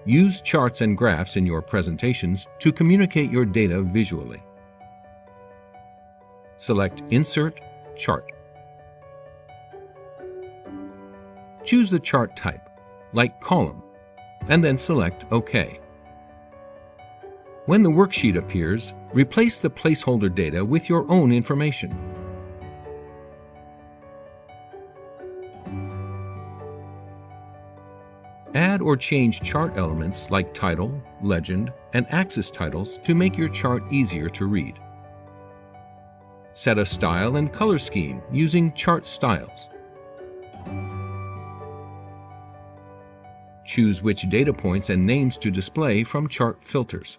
Use charts and graphs in your presentations to communicate your data visually. Select Insert Chart. Choose the chart type, like column, and then select OK. When the worksheet appears, replace the placeholder data with your own information. Add or change chart elements like title, legend, and axis titles to make your chart easier to read. Set a style and color scheme using chart styles. Choose which data points and names to display from chart filters.